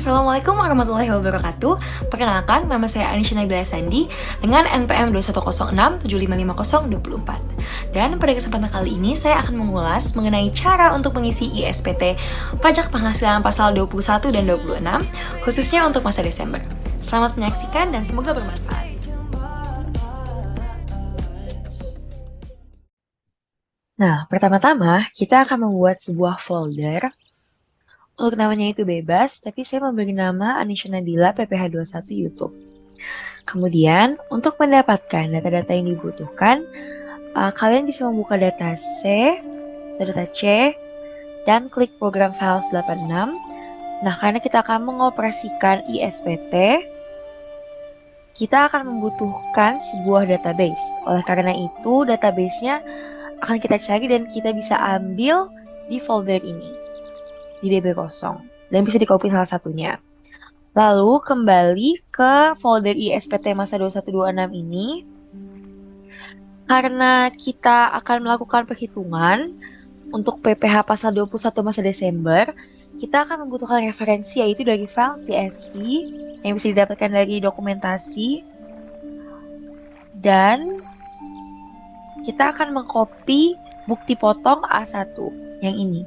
Assalamualaikum warahmatullahi wabarakatuh. Perkenalkan, nama saya Anisha Nabila Sandi dengan NPM 2106755024. Dan pada kesempatan kali ini saya akan mengulas mengenai cara untuk mengisi ISPT Pajak Penghasilan pasal 21 dan 26, khususnya untuk masa Desember. Selamat menyaksikan dan semoga bermanfaat. Nah, pertama-tama kita akan membuat sebuah folder. Untuk namanya itu bebas, tapi saya memberi nama Anisha Nabila PPH 21 YouTube. Kemudian, untuk mendapatkan data-data yang dibutuhkan, kalian bisa membuka data C, data C, dan klik program Files 86. Nah, karena kita akan mengoperasikan ISPT, kita akan membutuhkan sebuah database. Oleh karena itu, database-nya akan kita cari dan kita bisa ambil di folder ini, di DB kosong, dan bisa di-copy salah satunya. Lalu kembali ke folder ISPT masa 2126 ini. Karena kita akan melakukan perhitungan untuk PPH pasal 21 masa Desember, kita akan membutuhkan referensi yaitu dari file CSV yang bisa didapatkan dari dokumentasi, dan kita akan mengcopy bukti potong A1 yang ini.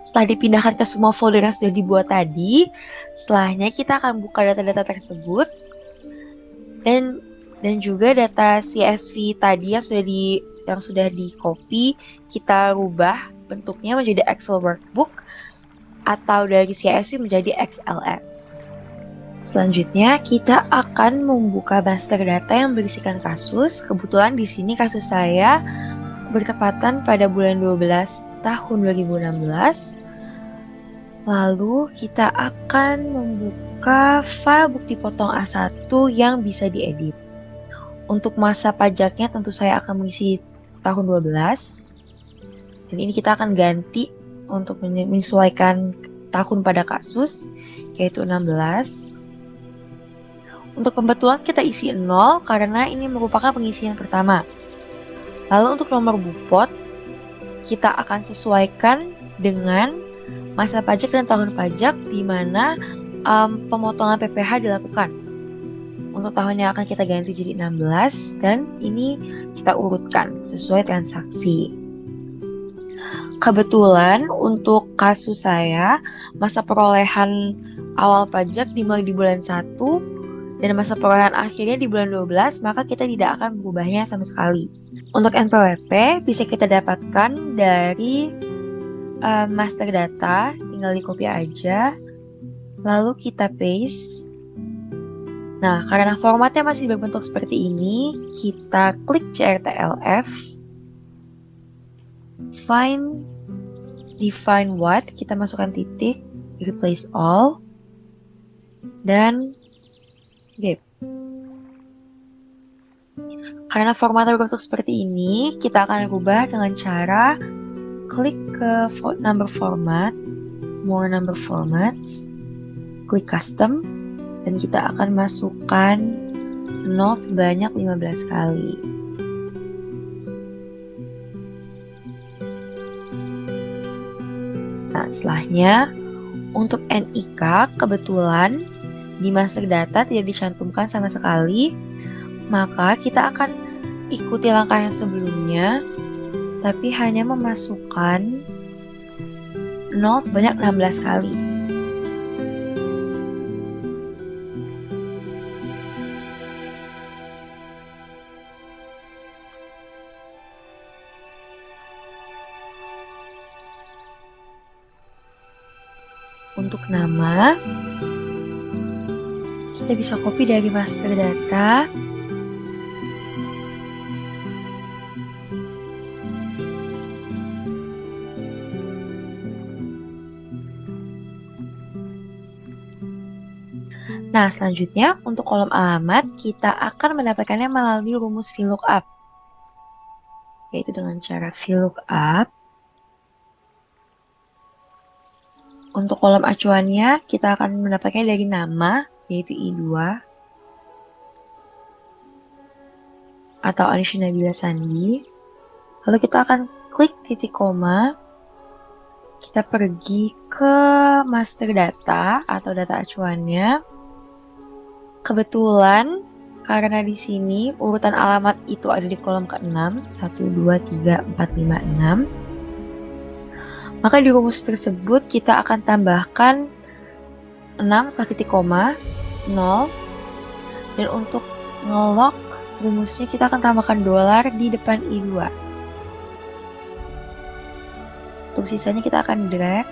Setelah dipindahkan ke semua folder yang sudah dibuat tadi, setelahnya kita akan buka data-data tersebut dan juga data CSV tadi yang sudah di copy, kita rubah bentuknya menjadi Excel workbook atau dari CSV menjadi XLS. Selanjutnya kita akan membuka master data yang berisikan kasus. Kebetulan di sini kasus saya bertepatan pada bulan 12 tahun 2016. Lalu kita akan membuka file bukti potong A1 yang bisa diedit. Untuk masa pajaknya tentu saya akan mengisi tahun 12. Dan ini kita akan ganti untuk menyesuaikan tahun pada kasus, yaitu 16. Untuk pembetulan kita isi 0 karena ini merupakan pengisian pertama. Lalu untuk nomor bupot, kita akan sesuaikan dengan masa pajak dan tahun pajak di mana pemotongan PPH dilakukan. Untuk tahunnya akan kita ganti jadi 16 dan ini kita urutkan sesuai transaksi. Kebetulan untuk kasus saya, masa perolehan awal pajak dimulai di bulan 1 dan masa perolehan akhirnya di bulan 12, maka kita tidak akan berubahnya sama sekali. Untuk NPWP bisa kita dapatkan dari master data, tinggal di copy aja, lalu kita paste. Nah, karena formatnya masih berbentuk seperti ini, kita klik CTRL-F, find, define what, kita masukkan titik, replace all, dan skip. Karena formatnya berbentuk seperti ini, kita akan rubah dengan cara klik ke number format, more number formats, klik custom, dan kita akan masukkan 0 sebanyak 15 kali. Nah, setelahnya, untuk NIK kebetulan di master data tidak dicantumkan sama sekali, maka kita akan ikuti langkah yang sebelumnya, tapi hanya memasukkan 0 sebanyak 16 kali. Untuk nama, kita bisa copy dari master data. Nah, selanjutnya untuk kolom alamat, kita akan mendapatkannya melalui rumus VLOOKUP, yaitu dengan cara VLOOKUP. Untuk kolom acuannya, kita akan mendapatkannya dari nama, yaitu I2, atau Anisha Nabila Sandi. Lalu kita akan klik titik koma, kita pergi ke master data atau data acuannya. Kebetulan karena di sini urutan alamat itu ada di kolom ke-6, 1, 2, 3, 4, 5, 6. Maka di rumus tersebut kita akan tambahkan 6 setelah titik koma, 0. Dan untuk ngelok rumusnya kita akan tambahkan dolar di depan I2. Untuk sisanya kita akan drag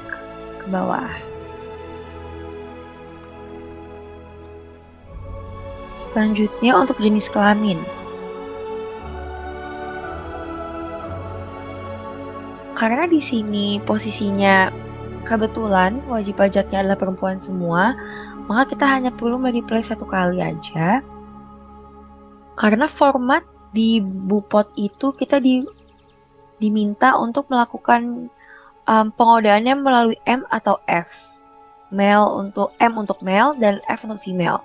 ke bawah. Selanjutnya untuk jenis kelamin. Karena di sini posisinya kebetulan wajib pajaknya adalah perempuan semua, maka kita hanya perlu mereplace satu kali aja. Karena format di Bupot itu kita diminta untuk melakukan pengodaannya melalui M atau F. M untuk male dan F untuk female.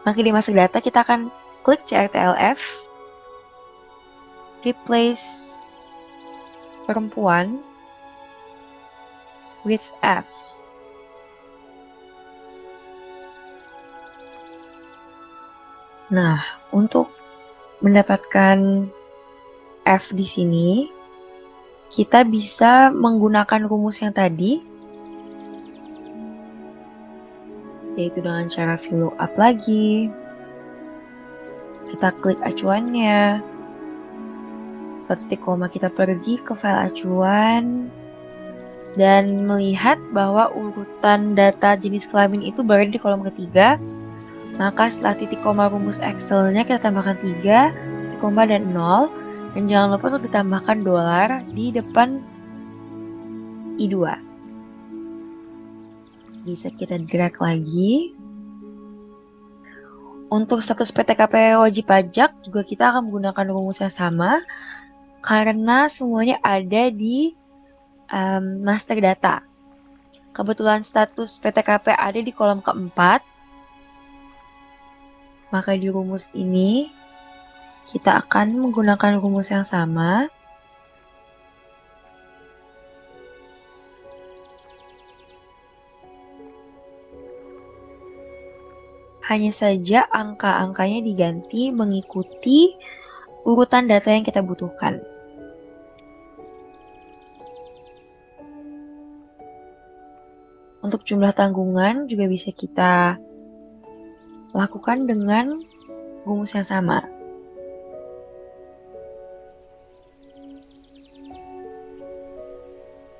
Maka di master data kita akan klik CTRL-F, replace perempuan with F. Nah, untuk mendapatkan F di sini, kita bisa menggunakan rumus yang tadi, yaitu dengan cara VLOOKUP lagi. Kita klik acuannya. Setelah titik koma kita pergi ke file acuan dan melihat bahwa urutan data jenis kelamin itu berada di kolom ketiga. Maka setelah titik koma rumus Excel-nya kita tambahkan 3, titik koma dan 0. Dan jangan lupa untuk ditambahkan dolar di depan I2. Bisa kita drag lagi. Untuk status PTKP wajib pajak juga kita akan menggunakan rumus yang sama. Karena semuanya ada di master data. Kebetulan status PTKP ada di kolom keempat. Maka di rumus ini kita akan menggunakan rumus yang sama. Hanya saja angka-angkanya diganti mengikuti urutan data yang kita butuhkan. Untuk jumlah tanggungan juga bisa kita lakukan dengan rumus yang sama.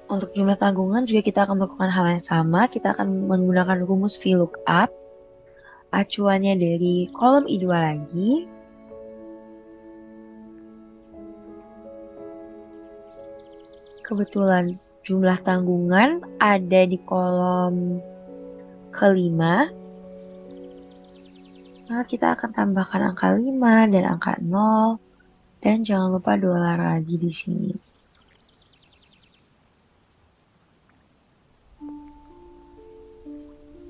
Untuk jumlah tanggungan juga kita akan melakukan hal yang sama. Kita akan menggunakan rumus VLOOKUP. Acuannya dari kolom I2 lagi. Kebetulan jumlah tanggungan ada di kolom kelima. Maka kita akan tambahkan angka 5 dan angka 0. Dan jangan lupa dolar lagi di sini.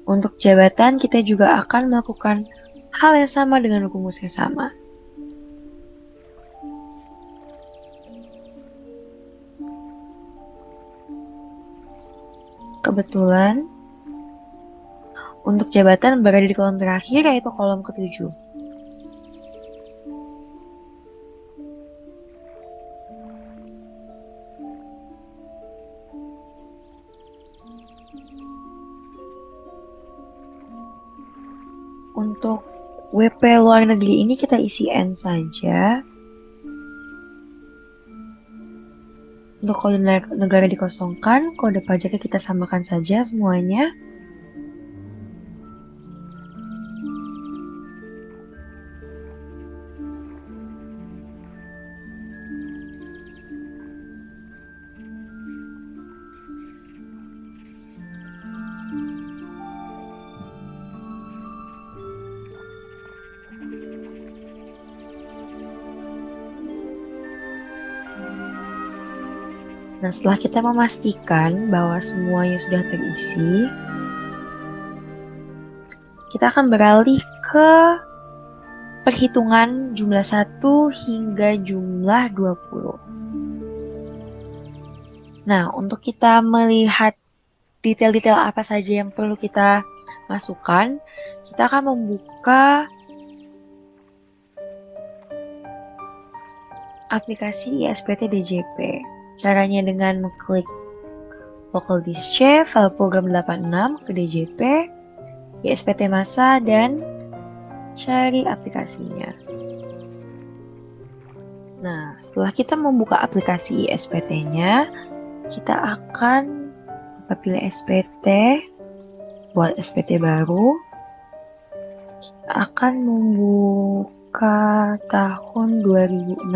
Untuk jabatan kita juga akan melakukan hal yang sama dengan rumus yang sama. Kebetulan untuk jabatan berada di kolom terakhir, yaitu kolom ke-7. Untuk WP luar negeri ini kita isi N saja. Untuk kode negara dikosongkan, kode pajaknya kita samakan saja semuanya. Nah, setelah kita memastikan bahwa semuanya sudah terisi, kita akan beralih ke perhitungan jumlah 1 hingga jumlah 20. Nah, untuk kita melihat detail-detail apa saja yang perlu kita masukkan, kita akan membuka aplikasi ISPT DJP. Caranya dengan mengklik Local Disk C, file program 86 ke DJP, ISPT masa, dan cari aplikasinya. Nah, setelah kita membuka aplikasi ISPT-nya, kita akan pilih SPT, buat SPT baru. Kita akan membuka tahun 2016,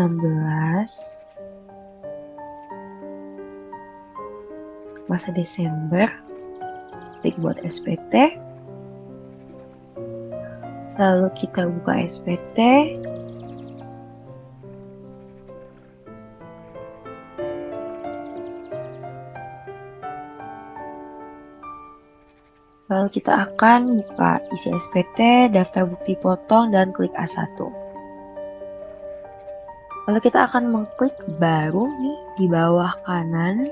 masa Desember, klik buat SPT. Lalu kita buka SPT. Lalu kita akan buka isi SPT, daftar bukti potong, dan klik A1. Lalu kita akan mengklik baru nih di bawah kanan.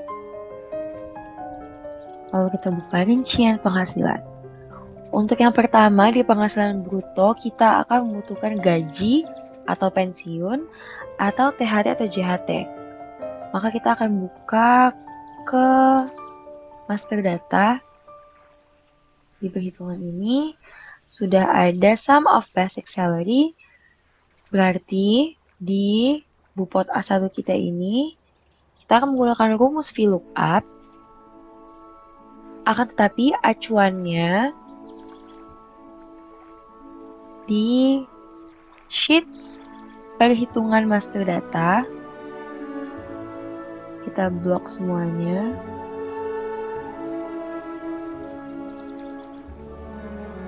Lalu kita buka rincian penghasilan. Untuk yang pertama di penghasilan bruto, kita akan membutuhkan gaji atau pensiun, atau THT atau JHT. Maka kita akan buka ke master data. Di perhitungan ini sudah ada sum of basic salary, berarti di Bupot A1 kita ini kita akan menggunakan rumus VLOOKUP, akan tetapi acuannya di sheets perhitungan master data. Kita blok semuanya.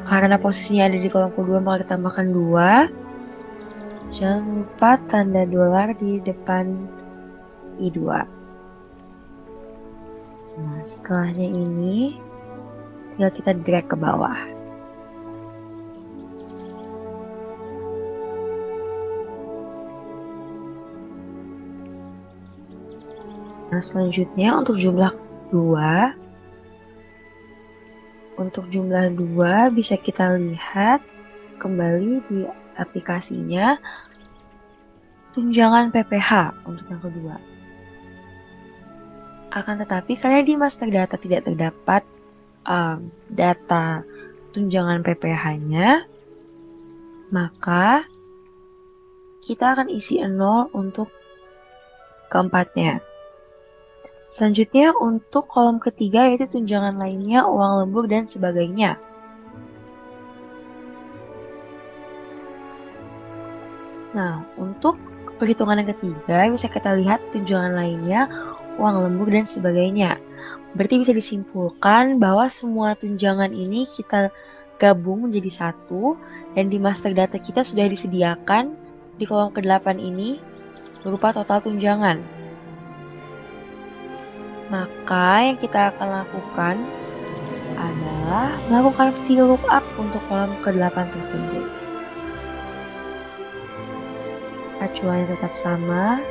Karena posisinya ada di kolom kedua, maka kita tambahkan 2. Jangan lupa tanda dolar di depan I2. Nah, setelahnya ini tinggal kita drag ke bawah. Nah, selanjutnya untuk jumlah 2. Untuk jumlah 2 bisa kita lihat kembali di aplikasinya tunjangan PPH untuk yang kedua. Akan tetapi karena di master data tidak terdapat data tunjangan PPH-nya, maka kita akan isi 0 untuk keempatnya. Selanjutnya untuk kolom ketiga yaitu tunjangan lainnya, uang lembur, dan sebagainya. Nah, untuk perhitungan yang ketiga bisa kita lihat tunjangan lainnya, uang lembur, dan sebagainya. Berarti bisa disimpulkan bahwa semua tunjangan ini kita gabung menjadi satu, dan di master data kita sudah disediakan di kolom ke-8 ini berupa total tunjangan. Maka yang kita akan lakukan adalah melakukan VLOOKUP untuk kolom ke-8 tersebut. Acuannya tetap sama.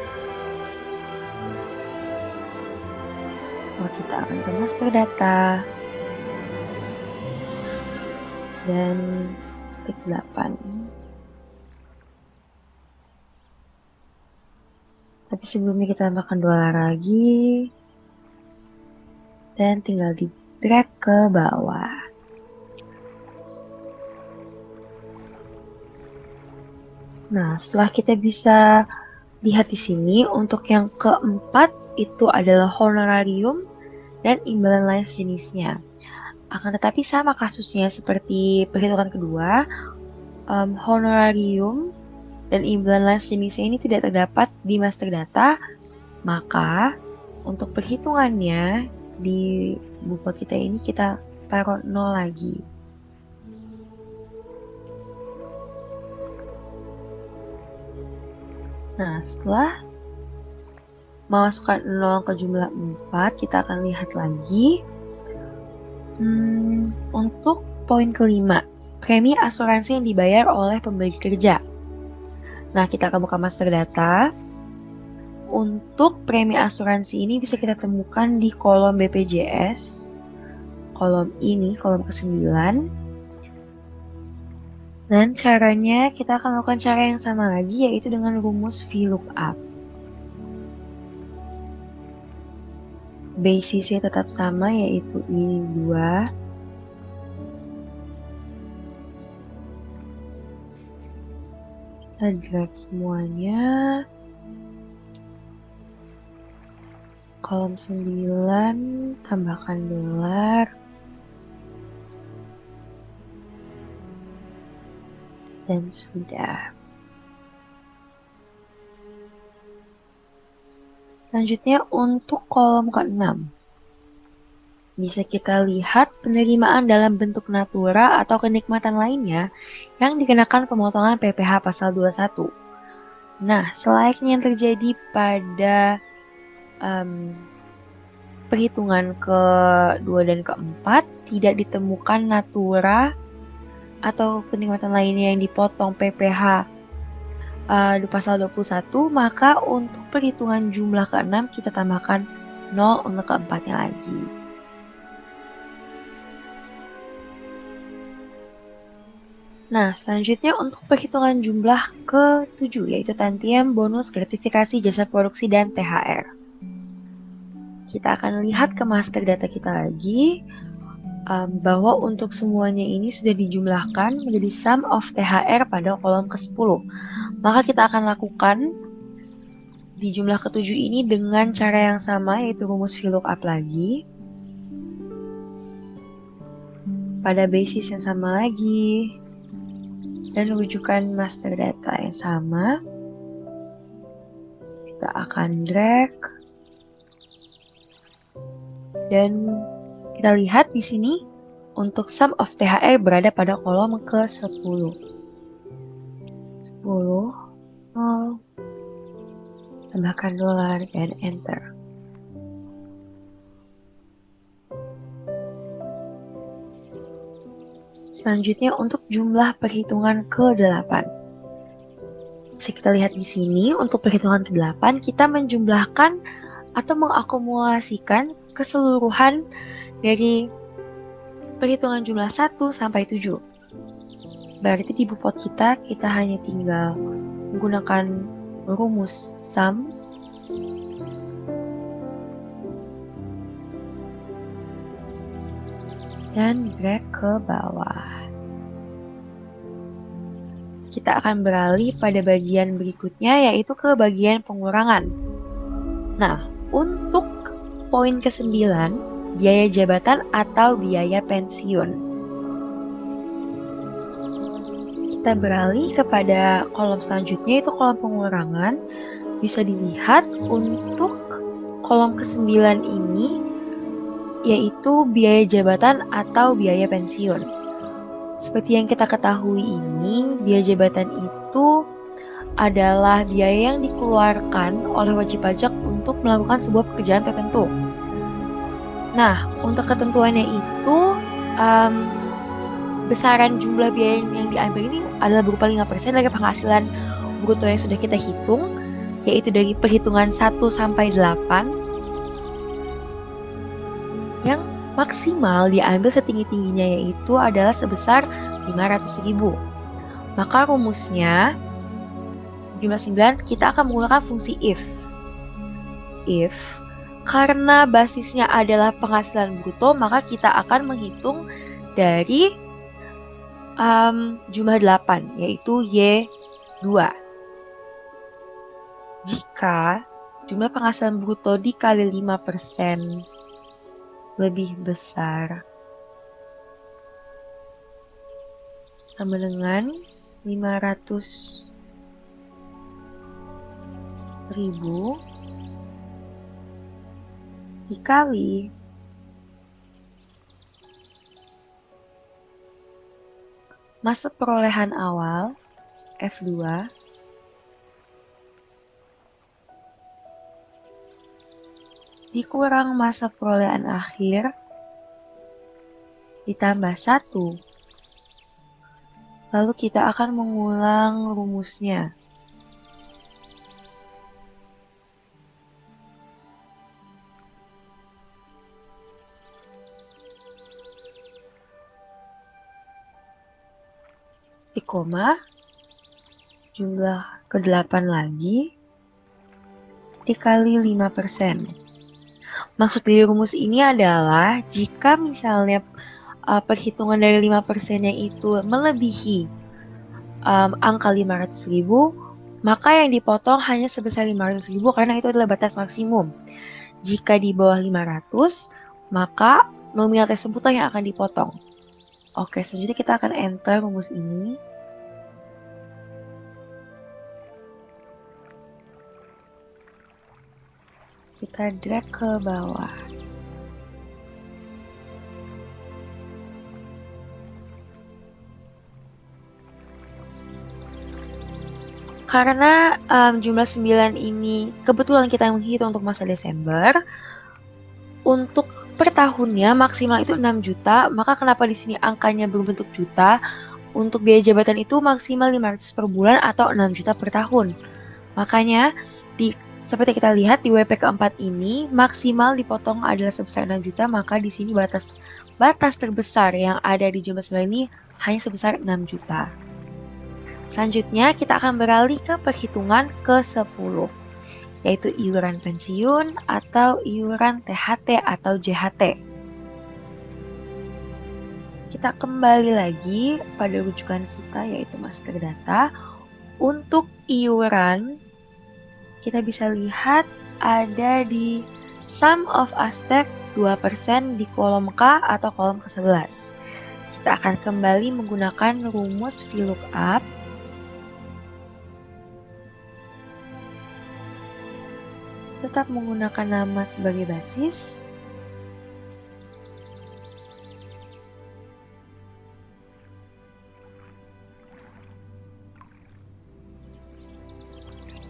Lalu kita akan ke master data dan klik 8. Tapi sebelumnya kita tambahkan dolar lagi. Dan tinggal di drag ke bawah. Nah, setelah kita bisa lihat di sini, untuk yang keempat itu adalah honorarium dan imbalan lain sejenisnya. Akan tetapi sama kasusnya seperti perhitungan kedua, honorarium dan imbalan lain sejenisnya ini tidak terdapat di master data, maka untuk perhitungannya di Bupot kita ini kita taruh 0 lagi. Nah, setelah memasukkan 0 ke jumlah 4, kita akan lihat lagi. Untuk poin kelima, premi asuransi yang dibayar oleh pemberi kerja. Nah, kita akan buka master data. untuk premi asuransi ini bisa kita temukan di kolom BPJS, kolom ini, kolom ke-9. Dan caranya kita akan melakukan cara yang sama lagi, yaitu dengan rumus VLOOKUP. Basisnya tetap sama, yaitu ini 2. Kita drag semuanya. Kolom 9, tambahkan dolar. Dan sudah. Selanjutnya untuk kolom ke-6. Bisa kita lihat penerimaan dalam bentuk natura atau kenikmatan lainnya yang dikenakan pemotongan PPh pasal 21. Nah, selayaknya yang terjadi pada perhitungan ke-2 dan ke-4, tidak ditemukan natura atau kenikmatan lainnya yang dipotong PPh di pasal 21, maka untuk perhitungan jumlah ke-6 kita tambahkan 0 untuk ke-4-nya lagi. Nah, selanjutnya untuk perhitungan jumlah ke-7, yaitu tantiem, bonus, gratifikasi, jasa produksi, dan THR. Kita akan lihat ke master data kita lagi, bahwa untuk semuanya ini sudah dijumlahkan menjadi sum of THR pada kolom ke-10. Maka kita akan lakukan di jumlah ke-7 ini dengan cara yang sama, yaitu rumus VLOOKUP lagi. Pada basis yang sama lagi. Dan rujukan master data yang sama. Kita akan drag. Dan kita lihat di sini untuk sum of THR berada pada kolom ke-10. 10, 0, tambahkan dolar, dan enter. Selanjutnya untuk jumlah perhitungan ke-8. Bisa kita lihat di sini untuk perhitungan ke-8 kita menjumlahkan atau mengakumulasikan keseluruhan dari perhitungan jumlah 1 sampai 7. Berarti di bupot kita hanya tinggal menggunakan rumus sum dan drag ke bawah. Kita akan beralih pada bagian berikutnya, yaitu ke bagian pengurangan. Nah, untuk poin ke-9, biaya jabatan atau biaya pensiun. Kita beralih kepada kolom selanjutnya, yaitu kolom pengurangan. Bisa dilihat untuk kolom ke-9 ini, yaitu biaya jabatan atau biaya pensiun. Seperti yang kita ketahui ini, biaya jabatan itu adalah biaya yang dikeluarkan oleh wajib pajak untuk melakukan sebuah pekerjaan tertentu. Nah, untuk ketentuannya itu, besaran jumlah biaya yang diambil ini adalah berupa 5% dari penghasilan bruto yang sudah kita hitung, yaitu dari perhitungan 1 sampai 8, yang maksimal diambil setinggi-tingginya yaitu adalah sebesar 500.000. Maka rumusnya jumlah 9 kita akan menggunakan fungsi if. If karena basisnya adalah penghasilan bruto, maka kita akan menghitung dari jumlah 8 yaitu Y2. Jika jumlah penghasilan bruto dikali 5% lebih besar sama dengan 500.000 dikali masa perolehan awal F2 dikurang masa perolehan akhir ditambah 1. Lalu kita akan mengulang rumusnya. di koma, jumlah ke-8 lagi, dikali 5%. Maksud dari rumus ini adalah jika misalnya perhitungan dari 5%-nya itu melebihi angka 500.000, maka yang dipotong hanya sebesar 500.000 karena itu adalah batas maksimum. Jika di bawah 500, maka nominal tersebutlah yang akan dipotong. Oke, selanjutnya kita akan enter rumus ini. Kita drag ke bawah. Karena jumlah 9 ini kebetulan kita menghitung untuk masa Desember, untuk per tahunnya maksimal itu 6 juta, maka kenapa di sini angkanya berbentuk juta? Untuk biaya jabatan itu maksimal 500 per bulan atau 6 juta per tahun. Makanya seperti kita lihat di WP keempat ini maksimal dipotong adalah sebesar 6 juta, maka di sini batas terbesar yang ada di jumlah 9 ini hanya sebesar 6 juta. Selanjutnya kita akan beralih ke perhitungan ke-10, yaitu iuran pensiun atau iuran THT atau JHT. Kita kembali lagi pada rujukan kita yaitu master data. Untuk iuran, kita bisa lihat ada di sum of Aztec 2% di kolom K atau kolom ke-11. Kita akan kembali menggunakan rumus VLOOKUP. Tetap menggunakan nama sebagai basis.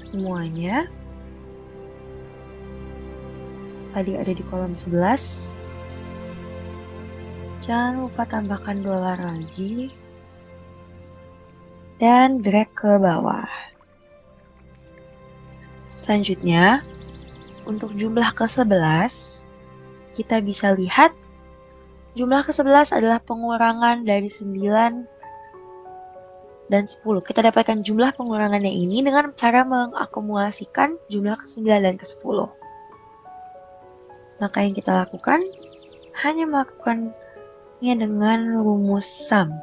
Semuanya tadi ada di kolom 11. Jangan lupa tambahkan dolar lagi dan drag ke bawah. Selanjutnya, untuk jumlah ke-11, kita bisa lihat jumlah ke-11 adalah pengurangan dari 9 dan 10. Kita dapatkan jumlah pengurangannya ini dengan cara mengakumulasikan jumlah ke-9 dan ke-10. Maka yang kita lakukan hanya melakukannya dengan rumus sum.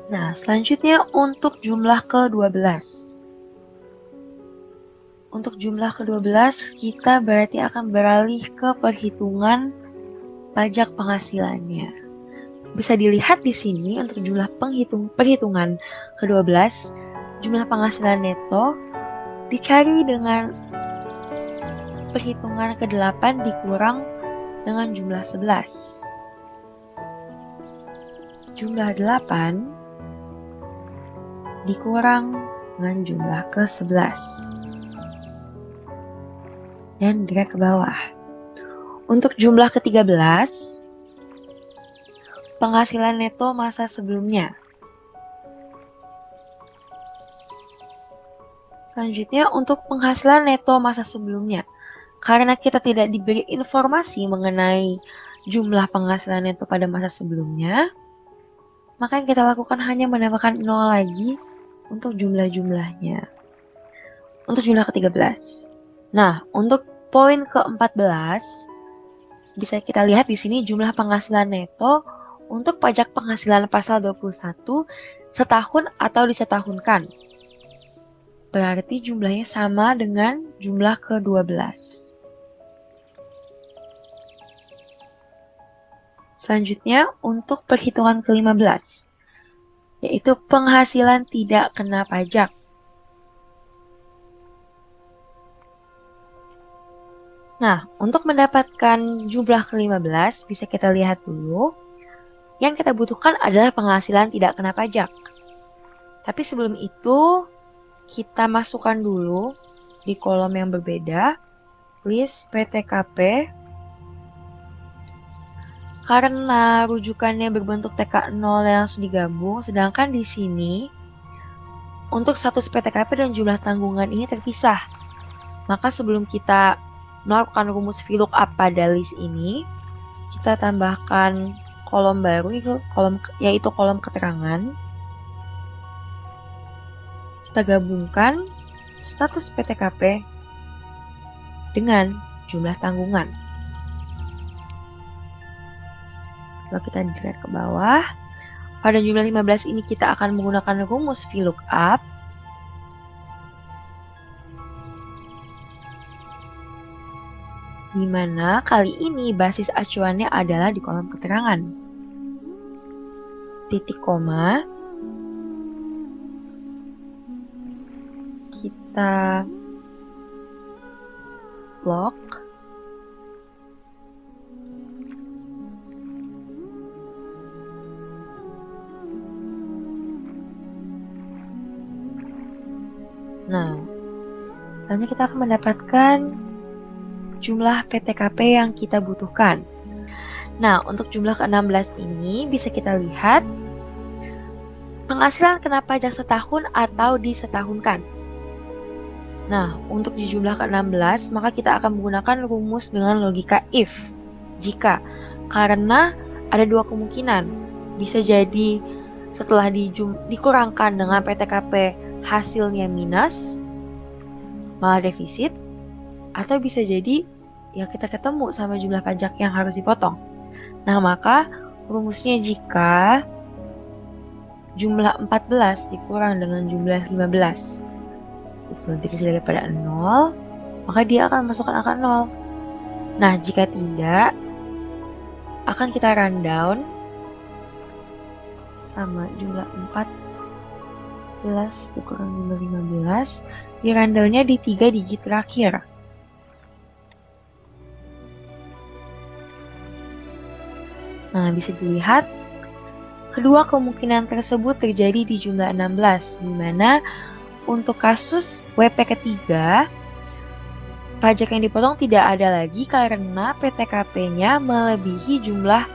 Nah, selanjutnya untuk jumlah ke-12. Untuk jumlah ke-12, kita berarti akan beralih ke perhitungan pajak penghasilannya. Bisa dilihat di sini untuk jumlah perhitungan ke-12, jumlah penghasilan neto dicari dengan perhitungan ke-8 dikurang dengan jumlah 11. Jumlah 8 dikurang dengan jumlah ke-11. Dan drag ke bawah. Untuk jumlah ke-13, penghasilan neto masa sebelumnya. Selanjutnya untuk penghasilan neto masa sebelumnya. Karena kita tidak diberi informasi mengenai jumlah penghasilan neto pada masa sebelumnya, maka yang kita lakukan hanya menambahkan 0 lagi untuk jumlah-jumlahnya. Untuk jumlah ke-13. Nah, untuk poin ke-14, bisa kita lihat di sini jumlah penghasilan neto untuk pajak penghasilan pasal 21 setahun atau disetahunkan. Berarti jumlahnya sama dengan jumlah ke-12. Selanjutnya untuk perhitungan ke-15, yaitu penghasilan tidak kena pajak. Nah, untuk mendapatkan jumlah ke-15, bisa kita lihat dulu. Yang kita butuhkan adalah penghasilan tidak kena pajak. Tapi sebelum itu, kita masukkan dulu di kolom yang berbeda, list PTKP. Karena rujukannya berbentuk TK0 yang langsung digabung, sedangkan di sini untuk status PTKP dan jumlah tanggungan ini terpisah. Maka sebelum kita melakukan rumus VLOOKUP pada list ini, kita tambahkan kolom baru, yaitu kolom keterangan. Kita gabungkan status PTKP dengan jumlah tanggungan. Kalau kita lihat ke bawah, pada jumlah 15 ini kita akan menggunakan rumus VLOOKUP. Di mana kali ini basis acuannya adalah di kolom keterangan. Titik koma. Kita blok. Nah, selanjutnya kita akan mendapatkan jumlah PTKP yang kita butuhkan. Nah, untuk jumlah ke-16 ini bisa kita lihat penghasilan kena pajak setahun atau disetahunkan. Nah, untuk di jumlah ke-16, maka kita akan menggunakan rumus dengan logika if, jika. Karena ada dua kemungkinan. Bisa jadi setelah dikurangkan dengan PTKP hasilnya minus, malah defisit, atau bisa jadi ya kita ketemu sama jumlah pajak yang harus dipotong. Nah, maka rumusnya jika jumlah 14 dikurang dengan jumlah 15 itu lebih kecil daripada 0, maka dia akan masukkan angka 0. Nah, jika tidak, akan kita rundown sama jumlah 14 dikurang jumlah 15, di rundownnya di 3 digit terakhir. Nah, bisa dilihat kedua kemungkinan tersebut terjadi di jumlah 16, di mana untuk kasus WP ketiga, pajak yang dipotong tidak ada lagi karena PTKP-nya melebihi jumlah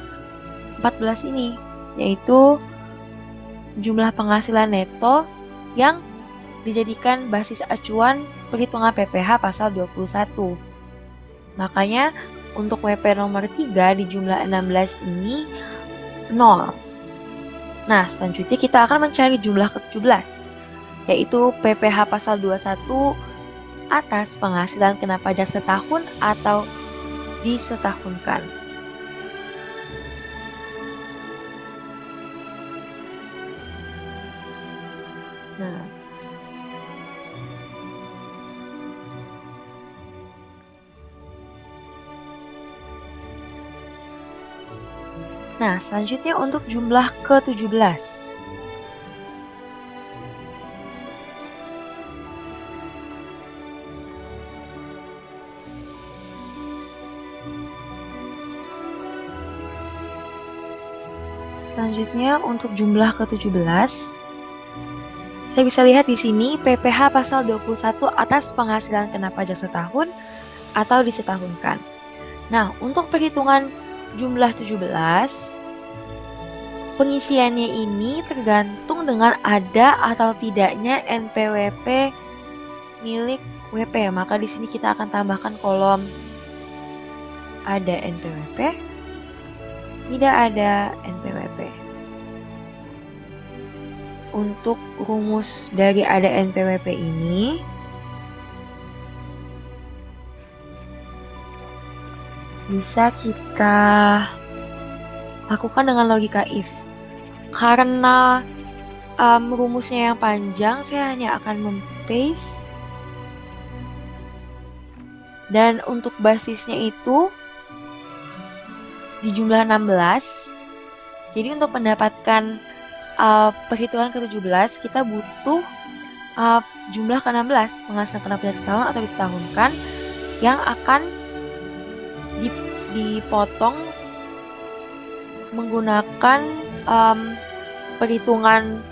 14 ini, yaitu jumlah penghasilan neto yang dijadikan basis acuan perhitungan PPh pasal 21. Makanya untuk WP nomor 3 di jumlah 16 ini 0. Nah, selanjutnya kita akan mencari jumlah ke-17, yaitu PPh pasal 21 atas penghasilan kena pajak setahun atau disetahunkan. Nah, selanjutnya untuk jumlah ke-17. Selanjutnya untuk jumlah ke-17, kita bisa lihat di sini PPh pasal 21 atas penghasilan kena pajak setahun atau disetahunkan. Nah, untuk perhitungan jumlah 17, pengisiannya ini tergantung dengan ada atau tidaknya NPWP milik WP. Maka di sini kita akan tambahkan kolom ada NPWP, tidak ada NPWP. Untuk rumus dari ada NPWP ini, bisa kita lakukan dengan logika if. Karena rumusnya yang panjang, saya hanya akan mem-paste. Dan untuk basisnya itu di jumlah 16. Jadi untuk mendapatkan perhitungan ke-17, kita butuh jumlah ke-16, penghasilan kena pajak setahun atau disetahunkan, yang akan dipotong menggunakan perhitungan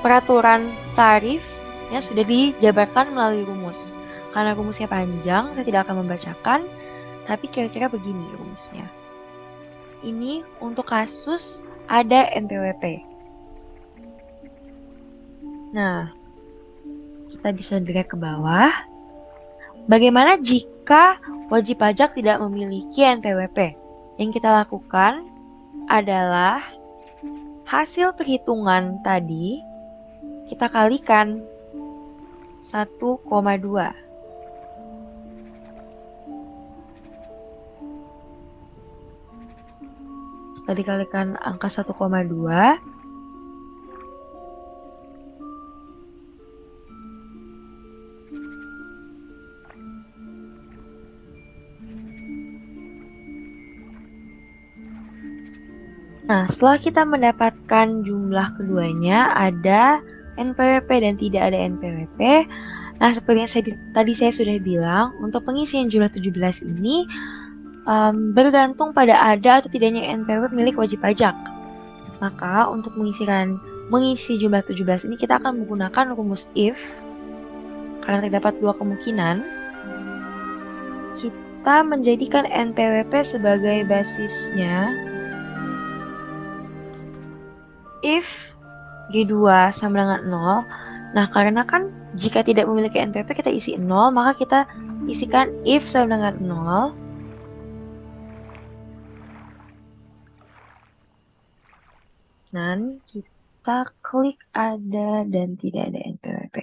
peraturan tarif yang sudah dijabarkan melalui rumus. Karena rumusnya panjang, saya tidak akan membacakan, tapi kira-kira begini rumusnya. Ini untuk kasus ada NPWP. Nah, kita bisa drag ke bawah. Bagaimana jika wajib pajak tidak memiliki NPWP? Yang kita lakukan adalah hasil perhitungan tadi kita kalikan 1,2. Setelah dikalikan angka 1,2, nah, setelah kita mendapatkan jumlah keduanya, ada NPWP dan tidak ada NPWP. Nah, seperti yang tadi saya sudah bilang, untuk pengisian jumlah 17 ini bergantung pada ada atau tidaknya NPWP milik wajib pajak. Maka, untuk mengisi jumlah 17 ini, kita akan menggunakan rumus if. Karena terdapat dua kemungkinan, kita menjadikan NPWP sebagai basisnya. If G2 sama dengan 0, nah karena kan jika tidak memiliki NPWP kita isi 0, maka kita isikan if sama dengan 0. Dan kita klik ada dan tidak ada NPWP.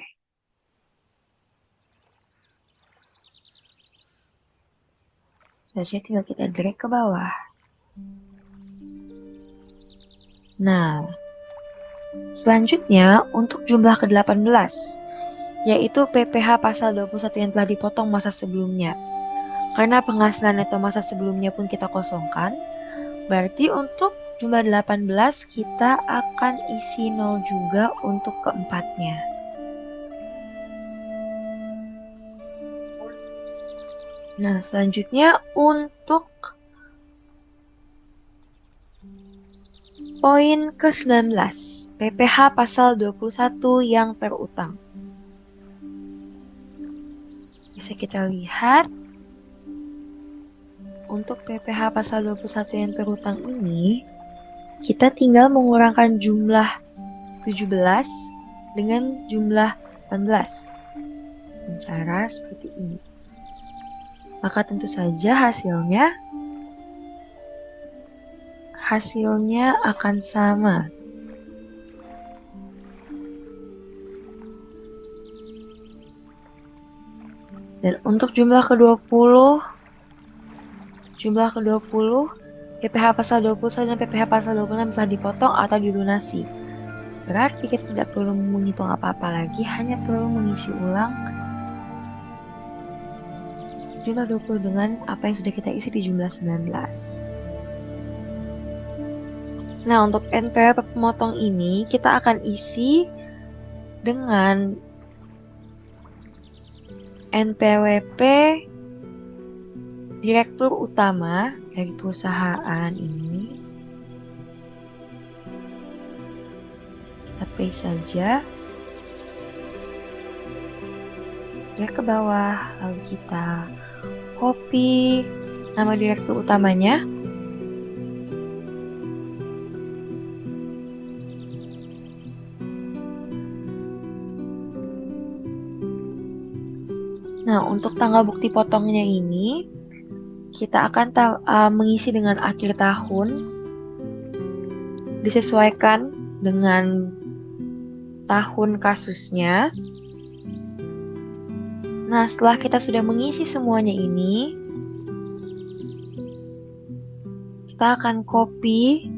Selanjutnya tinggal kita drag ke bawah. Nah, selanjutnya untuk jumlah ke-18, yaitu PPh pasal 21 yang telah dipotong masa sebelumnya. Karena penghasilan neto masa sebelumnya pun kita kosongkan, berarti untuk jumlah 18 kita akan isi 0 juga untuk keempatnya. Nah, selanjutnya untuk poin ke-19, PPh pasal 21 yang terutang. Bisa kita lihat, untuk PPh pasal 21 yang terutang ini, kita tinggal mengurangkan jumlah 17 dengan jumlah 18. Dengan cara seperti ini. Maka tentu saja hasilnya akan sama. Dan untuk jumlah ke-20, PPh pasal 21 dan PPh pasal 26 telah dipotong atau dilunasi. Berarti kita tidak perlu menghitung apa-apa lagi, hanya perlu mengisi ulang jumlah 20 dengan apa yang sudah kita isi di jumlah 19. Nah, untuk NPWP pemotong ini kita akan isi dengan NPWP direktur utama dari perusahaan ini. Kita paste saja. Drag ke bawah, lalu kita copy nama direktur utamanya. Nah, untuk tanggal bukti potongnya ini, kita akan mengisi dengan akhir tahun, disesuaikan dengan tahun kasusnya. Nah, setelah kita sudah mengisi semuanya ini, kita akan copy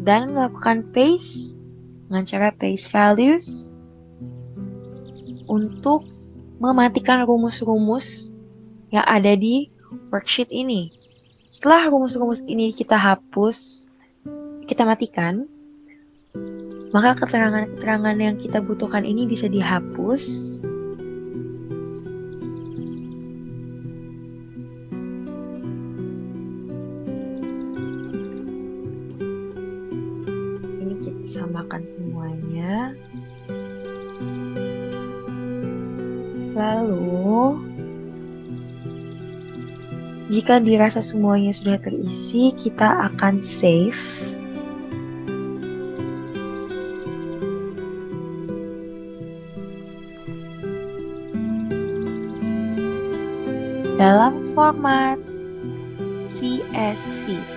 dan melakukan paste dengan cara paste values untuk mematikan rumus-rumus yang ada di worksheet ini. Setelah rumus-rumus ini kita hapus, kita matikan, maka keterangan-keterangan yang kita butuhkan ini bisa dihapus. Ini kita samakan semuanya. Lalu, jika dirasa semuanya sudah terisi, kita akan save. dalam format CSV.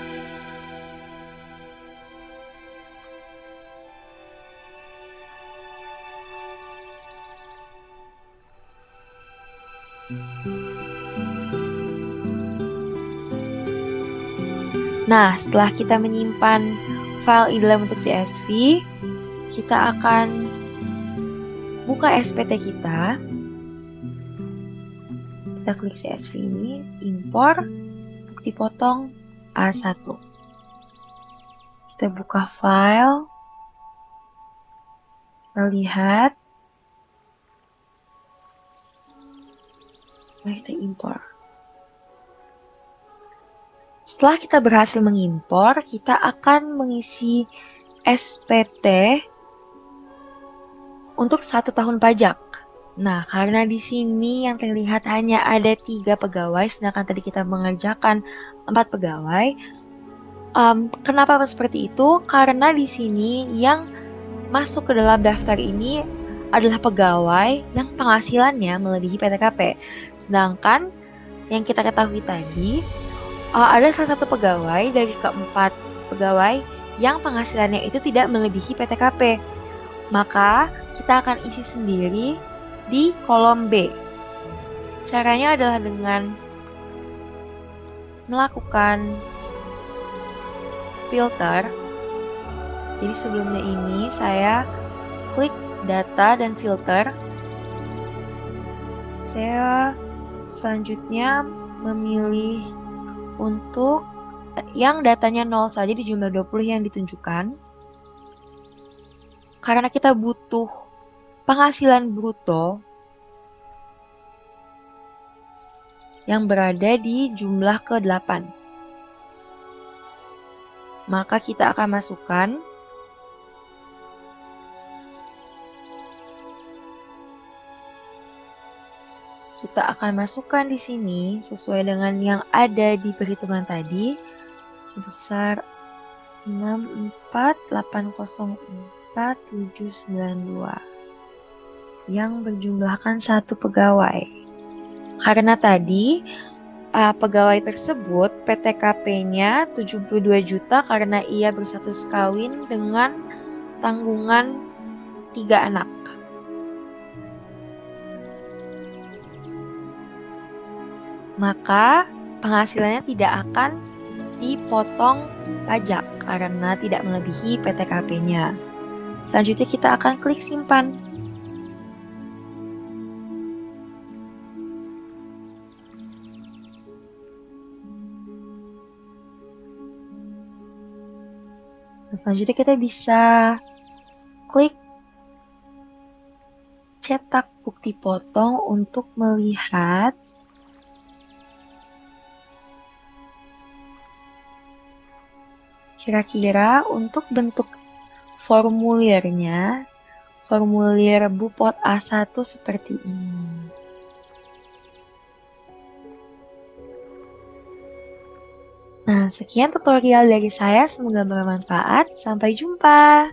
Nah, setelah kita menyimpan file ini dalam bentuk CSV, kita akan buka SPT kita. Kita klik CSV ini, impor, bukti potong A1. Kita buka file, kita lihat, mari kita impor. Setelah kita berhasil mengimpor, kita akan mengisi SPT untuk 1 tahun pajak. Nah, karena di sini yang terlihat hanya ada 3 pegawai, sedangkan tadi kita mengerjakan 4 pegawai. Kenapa seperti itu? Karena di sini yang masuk ke dalam daftar ini adalah pegawai yang penghasilannya melebihi PTKP. Sedangkan yang kita ketahui tadi, ada salah satu pegawai dari keempat pegawai yang penghasilannya itu tidak melebihi PTKP. Maka kita akan isi sendiri di kolom B. Caranya adalah dengan melakukan filter. Jadi sebelumnya ini saya klik data dan filter. Saya selanjutnya memilih untuk yang datanya 0 saja di jumlah 20 yang ditunjukkan. Karena kita butuh penghasilan bruto yang berada di jumlah ke-8. Maka kita akan masukkan di sini sesuai dengan yang ada di perhitungan tadi sebesar 64804792 yang berjumlahkan 1 pegawai. Karena tadi pegawai tersebut PTKP-nya 72 juta karena ia berstatus kawin dengan tanggungan 3 anak. Maka penghasilannya tidak akan dipotong pajak karena tidak melebihi PTKP-nya. Selanjutnya kita akan klik simpan. Selanjutnya kita bisa klik cetak bukti potong untuk melihat kira-kira untuk bentuk formulirnya, formulir Bupot A1 seperti ini. Nah, sekian tutorial dari saya, semoga bermanfaat. Sampai jumpa!